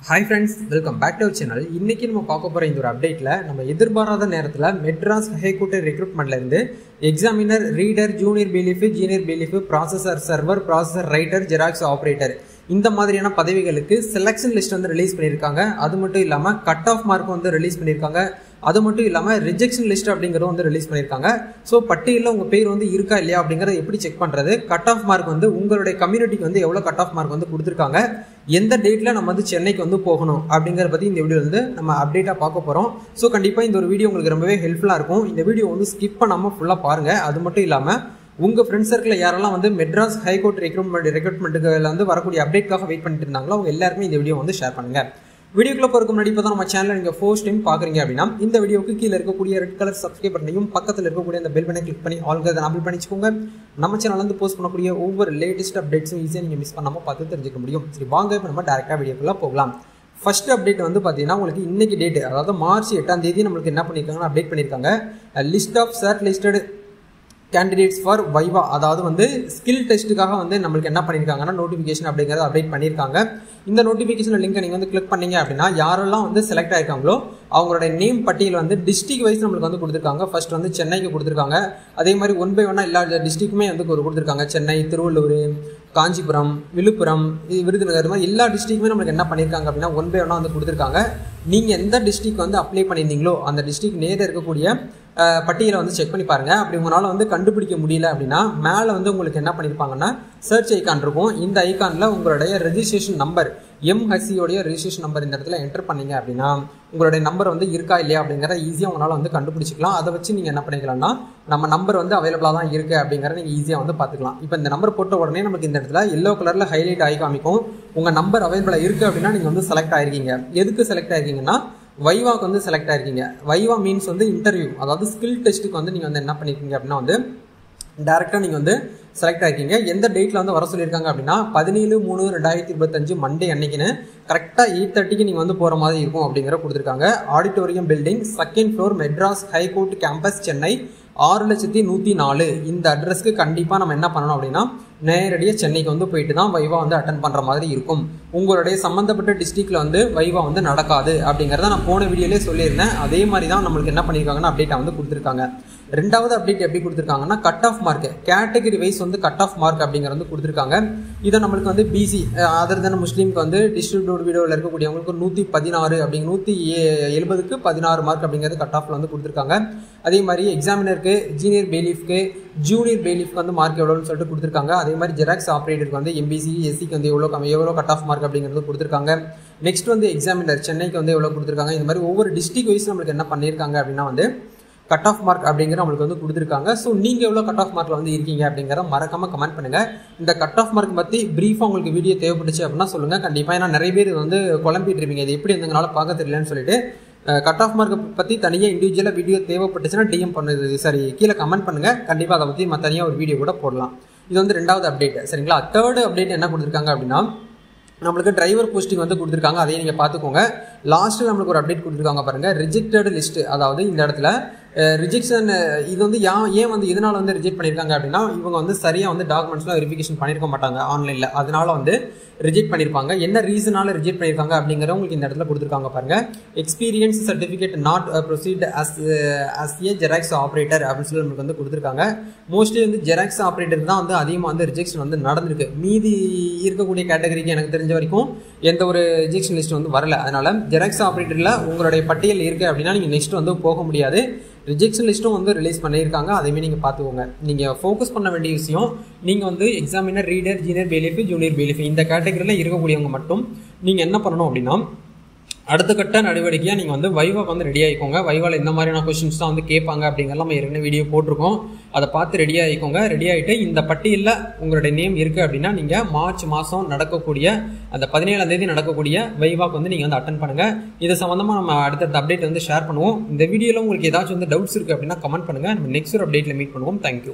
Hi friends, welcome back to our channel. இன்னைக்கு நம்ம பார்க்க போற இந்த ஒரு அப்டேட்ல நம்ம எதிர்பாராத நேரத்துல மெட்ராஸ் ஹைகோர்ட் ரெக்ரூட்மெண்ட்ல இருந்து examiner, reader, junior bailiff, senior bailiff, processor server, processor writer, xerox operator இந்த மாதிரியான பதவிகளுக்கு செலக்ஷன் லிஸ்ட் வந்து ரிலீஸ் பண்ணியிருக்காங்க. அது மட்டும் இல்லாம கட் ஆஃப் மார்க் வந்து ரிலீஸ் பண்ணியிருக்காங்க. அது மட்டும் இல்லாம ரிஜெக்ஷன் லிஸ்ட் அப்படிங்கறது வந்து ரிலீஸ் பண்ணியிருக்காங்க. ஸோ பட்டியலில் உங்க பேர் வந்து இருக்கா இல்லையா அப்படிங்கறத எப்படி செக் பண்றது, கட் ஆஃப் மார்க் வந்து உங்களுடைய கம்யூனிட்டிக்கு வந்து எவ்வளவு கட் ஆஃப் மார்க் வந்து கொடுத்துருக்காங்க, எந்த டேட்ல நம்ம வந்து சென்னைக்கு வந்து போகணும் அப்படிங்கறத பத்தி இந்த வீடியோ வந்து நம்ம அப்டேட்டா பார்க்க போறோம். ஸோ கண்டிப்பா இந்த ஒரு வீடியோ உங்களுக்கு ரொம்பவே ஹெல்ப்ஃபுல்லா இருக்கும். இந்த வீடியோ வந்து ஸ்கிப் பண்ணாம ஃபுல்லா பாருங்க. அது மட்டும் இல்லாம உங்க ஃப்ரெண்ட்ஸ் சர்க்கிள் யாரெல்லாம் வந்து மெட்ராஸ் ஹைகோர்ட் ரெக்ரூட்மெண்ட்டுக்கு வந்து வரக்கூடிய அப்டேட்காக வெயிட் பண்ணிட்டு இருந்தாங்களோ அவங்க எல்லாருமே இந்த வீடியோ வந்து ஷேர் பண்ணுங்க. வீடியோக்குள்ள போறதுக்கு முன்னாடி இப்போ தான் நம்ம சேனல் நீங்க ஃபர்ஸ்ட் டைம் பாக்குறீங்க அப்படின்னா இந்த வீடியோக்கு கீழே இருக்கக்கூடிய ரெட் கலர் சப்ஸ்கிரைப் பட்டனையும் பக்கத்தில் இருக்கக்கூடிய அந்த பெல் பட்டனை கிளிக் பண்ணி ஆல்ரெடி அனபிள் பண்ணிச்சுக்கோங்க. நம்ம சேனல்ல இருந்து போஸ்ட் பண்ணக்கூடிய ஒவ்வொரு லேட்டஸ்ட் அப்டேட்ஸும் ஈஸியாக நீங்க மிஸ் பண்ணாம பார்த்து தெரிஞ்சுக்க முடியும். சரி வாங்க இப்போ நம்ம டேரக்டா வீடியோக்குள்ள போகலாம். ஃபர்ஸ்ட் அப்டேட் வந்து பார்த்தீங்கன்னா உங்களுக்கு இன்னைக்கு டேட், அதாவது மார்ச் 8ஆம் தேதி நம்மளுக்கு என்ன பண்ணியிருக்காங்கன்னா அப்டேட் பண்ணியிருக்காங்க. List of shortlisted candidates for viva, அதாவது வந்து ஸ்கில் டெஸ்ட்டுக்காக வந்து நம்மளுக்கு என்ன பண்ணியிருக்காங்கன்னா நோட்டிஃபிகேஷன் அப்படிங்கிறத அப்டேட் பண்ணியிருக்காங்க. இந்த நோட்டிஃபிகேஷன் லிங்கை நீங்கள் வந்து கிளிக் பண்ணீங்க அப்படின்னா யாரெல்லாம் வந்து செலக்ட் ஆயிருக்காங்களோ அவங்களுடைய நேம் பட்டியல் வந்து டிஸ்ட்ரிக்ட் வைஸ் நம்மளுக்கு வந்து கொடுத்துருக்காங்க. ஃபர்ஸ்ட் வந்து சென்னைக்கு கொடுத்துருக்காங்க. அதே மாதிரி 1 by 1 எல்லா டிஸ்ட்ரிக்ட்டுமே வந்து கொடுத்துருக்காங்க. சென்னை, திருவள்ளூர், காஞ்சிபுரம், விழுப்புரம், விருதுநகர், மாதிரி எல்லா டிஸ்ட்ரிக்ட்டுமே நம்மளுக்கு என்ன பண்ணியிருக்காங்க அப்படின்னா 1 by 1 வந்து கொடுத்துருக்காங்க. நீங்கள் எந்த டிஸ்ட்ரிக்ட் வந்து அப்ளை பண்ணியிருந்தீங்களோ அந்த டிஸ்ட்ரிக்ட் நேர இருக்கக்கூடிய பட்டியலை வந்து செக் பண்ணி பாருங்க. அப்படி உங்களால் வந்து கண்டுபிடிக்க முடியல அப்படின்னா மேலே வந்து உங்களுக்கு என்ன பண்ணியிருப்பாங்கன்னா சர்ச் ஐக்கான் இருக்கும். இந்த ஐக்கானில் உங்களுடைய ரெஜிஸ்ட்ரேஷன் நம்பர், எம்ஹெச்சியோடைய ரெஜிஸ்ட்ரேஷன் நம்பர் இந்த இடத்துல என்டர் பண்ணீங்க அப்படின்னா உங்களுடைய நம்பர் வந்து இருக்கா இல்லையா அப்படிங்கிறத ஈஸியாக உங்களால் வந்து கண்டுபிடிச்சிக்கலாம். அதை வச்சு நீங்கள் என்ன பண்ணிக்கலாம்னா நம்ம நம்பர் வந்து அவைலபிளாக தான் இருக்குது அப்படிங்கிறத நீங்கள் ஈஸியாக வந்து பார்த்துக்கலாம். இப்போ இந்த நம்பர் போட்ட உடனே நமக்கு இந்த இடத்துல எல்லோ கலரில் ஹைலைட் ஆகி காமிக்கும். உங்கள் நம்பர் அவைலபிளாக இருக்குது அப்படின்னா நீங்கள் வந்து செலக்ட் ஆயிருக்கீங்க. எதுக்கு செலக்ட் ஆயிருக்கீங்கன்னா வைவாக்கு வந்து செலக்ட் ஆயிருக்கீங்க. வைவா மீன்ஸ் வந்து இன்டர்வியூ, அதாவது ஸ்கில் டெஸ்ட்டுக்கு வந்து நீங்கள் வந்து என்ன பண்ணிருக்கீங்க அப்படின்னா வந்து டேரெக்டாக நீங்கள் வந்து செலக்ட் ஆகிருக்கீங்க. எந்த டேட்டில் வந்து வர சொல்லியிருக்காங்க அப்படின்னா 17/3/2025 மண்டே அன்னைக்குன்னு கரெக்டாக 8:30க்கு நீங்கள் வந்து போகிற மாதிரி இருக்கும் அப்படிங்கிற கொடுத்துருக்காங்க. Auditorium building, 2nd floor, Madras high court campus, Chennai 6,104,000. இந்த அட்ரஸ்க்கு கண்டிப்பாக நம்ம என்ன பண்ணணும் அப்படின்னா நேரடியாக சென்னைக்கு வந்து போயிட்டு தான் வைவா வந்து அட்டன் பண்ணுற மாதிரி இருக்கும். உங்களுடைய சம்மந்தப்பட்ட டிஸ்ட்ரிக்டில் வந்து வைவா வந்து நடக்காது அப்படிங்கிறத நான் போன வீடியோலேயே சொல்லியிருந்தேன். அதே மாதிரி தான் நம்மளுக்கு என்ன பண்ணியிருக்காங்கன்னா அப்டேட்டை வந்து கொடுத்துருக்காங்க. ரெண்டாவது அப்டேட் எப்படி கொடுத்துருக்காங்கன்னா cut off mark, category wise வந்து கட் ஆஃப் மார்க் அப்படிங்கிறது வந்து கொடுத்துருக்காங்க. இதை நம்மளுக்கு வந்து பிசி அதர் தென் முஸ்லீம்க்கு வந்து டிஸ்ட்ரிபியூட் வீடியோவில் இருக்கக்கூடியவங்களுக்கு 116 அப்படிங்க 170க்கு 16 மார்க் அப்படிங்கிறது கட் ஆஃப்ல வந்து கொடுத்துருக்காங்க. அதே மாதிரி எக்ஸாமினருக்கு, ஜூனியர் பேலிஃப்க்கு, ஜூனியர் பேலிஃப்க்கு வந்து மார்க் எவ்வளோன்னு சொல்லிட்டு கொடுத்துருக்காங்க. அதே மாதிரி ஜெராக்ஸ் ஆப்ரேட்டருக்கு வந்து எம்பிசி, எஸ்சிக்கு வந்து எவ்வளோ கட் ஆஃப் மார்க் அப்படிங்கிறது கொடுத்துருக்காங்க. நெக்ஸ்ட் வந்து எக்ஸாமினர் சென்னைக்கு வந்து எவ்வளோ கொடுத்துருக்காங்க. இந்த மாதிரி ஒவ்வொரு டிஸ்ட்ரிக்ட் வைஸ் நம்மளுக்கு என்ன பண்ணியிருக்காங்க அப்படின்னா வந்து கட் ஆஃப் மார்க் அப்படிங்கிற நம்மளுக்கு வந்து கொடுத்துருக்காங்க. ஸோ நீங்கள் எவ்வளோ கட் ஆஃப் மார்க்கில் வந்து இருக்கீங்க அப்படிங்கிற மறக்காமல் கமெண்ட் பண்ணுங்கள். இந்த கட் ஆஃப் மார்க் பற்றி ப்ரீஃபாக உங்களுக்கு வீடியோ தேவைப்பட்டுச்சு அப்படின்னா சொல்லுங்கள். கண்டிப்பாக ஏன்னா நிறைய பேர் வந்து குழம்பிட்டு இருப்பீங்க, இது எப்படி எங்களால் பார்க்க தெரியலன்னு சொல்லிட்டு. கட் ஆஃப் மார்க்கை பற்றி தனியாக இண்டிவிஜுவலாக வீடியோ தேவைப்பட்டுச்சுன்னா டிஎம் பண்ணுது, சரி கீழே கமெண்ட் பண்ணுங்கள். கண்டிப்பாக அதை பற்றி தனியாக ஒரு வீடியோ கூட போடலாம். இது வந்து ரெண்டாவது அப்டேட். சரிங்களா, தேர்டு அப்டேட் என்ன கொடுத்துருக்காங்க அப்படின்னா நம்மளுக்கு டிரைவர் போஸ்டிங் வந்து கொடுத்துருக்காங்க. அதையும் நீங்கள் பார்த்துக்கோங்க. லாஸ்ட்டில் நம்மளுக்கு ஒரு அப்டேட் கொடுத்துருக்காங்க பாருங்கள், ரிஜெக்டட் லிஸ்ட்டு. அதாவது இந்த இடத்துல ரிஜெக்ஷன் இது வந்து ஏன் வந்து இதனால் வந்து ரிஜெக்ட் பண்ணியிருக்காங்க அப்படின்னா இவங்க வந்து சரியாக வந்து டாக்குமெண்ட்ஸ்லாம் வெரிஃபிகேஷன் பண்ணியிருக்க மாட்டாங்க ஆன்லைனில், அதனால வந்து ரிஜெக்ட் பண்ணியிருப்பாங்க. என்ன ரீசனால ரிஜெக்ட் பண்ணியிருக்காங்க அப்படிங்கிற உங்களுக்கு இந்த இடத்துல கொடுத்துருக்காங்க பாருங்கள். Experience certificate not proceed as a xerox operator அப்படின்னு சொல்லி நம்மளுக்கு வந்து கொடுத்துருக்காங்க. மோஸ்ட்லி வந்து ஜெராக்ஸ் ஆப்ரேட்டர் தான் வந்து அதிகமாக வந்து ரிஜெக்ஷன் வந்து நடந்திருக்கு. மீதி இருக்கக்கூடிய கேட்டகரிக்கு எனக்கு தெரிஞ்ச வரைக்கும் எந்த ஒரு ரிஜெக்ஷன் லிஸ்ட் வந்து வரல. அதனால ஜெராக்ஸ் ஆப்ரேட்டரில் உங்களுடைய பட்டியல் இருக்குது அப்படின்னா நீங்கள் நெக்ஸ்ட் வந்து போக முடியாது. ரிஜெக்ஷன் லிஸ்ட்டும் வந்து ரிலீஸ் பண்ணியிருக்காங்க. அதையுமே நீங்கள் பார்த்துக்கோங்க. நீங்கள் ஃபோக்கஸ் பண்ண வேண்டிய விஷயம், நீங்கள் வந்து examiner, reader, senior bailiff, junior bailiff இந்த கேட்டகரியில் இருக்கக்கூடியவங்க மட்டும் நீங்கள் என்ன பண்ணணும் அப்படின்னா அடுத்த கட்ட நடவடிக்கையாக நீங்கள் வந்து வைவாக்கு வந்து ரெடி ஆகிக்கோங்க. வைவாவில் இந்த மாதிரியான கொஸ்டின்ஸ் தான் வந்து கேட்பாங்க அப்படிங்கிறலாம் நம்ம ஏற்கனவே வீடியோ போட்டிருக்கோம். அதை பார்த்து ரெடி ஆகிக்கோங்க. ரெடி ஆகிட்டு இந்த பட்டியலில் உங்களுடைய நேம் இருக்குது அப்படின்னா நீங்கள் மார்ச் மாதம் நடக்கக்கூடிய அந்த 17ஆம் தேதி நடக்கக்கூடிய வைவாக்கு வந்து நீங்கள் வந்து அட்டன் பண்ணுங்கள். இது சம்மந்தமாக நம்ம அடுத்தடுத்த அப்டேட் வந்து ஷேர் பண்ணுவோம். இந்த வீடியோவில் உங்களுக்கு ஏதாச்சும் வந்து டவுட்ஸ் இருக்குது அப்படின்னா கமெண்ட் பண்ணுங்கள். நம்ம நெக்ஸ்ட் ஒரு அப்டேட்டில் மீட் பண்ணுவோம். தேங்க்யூ.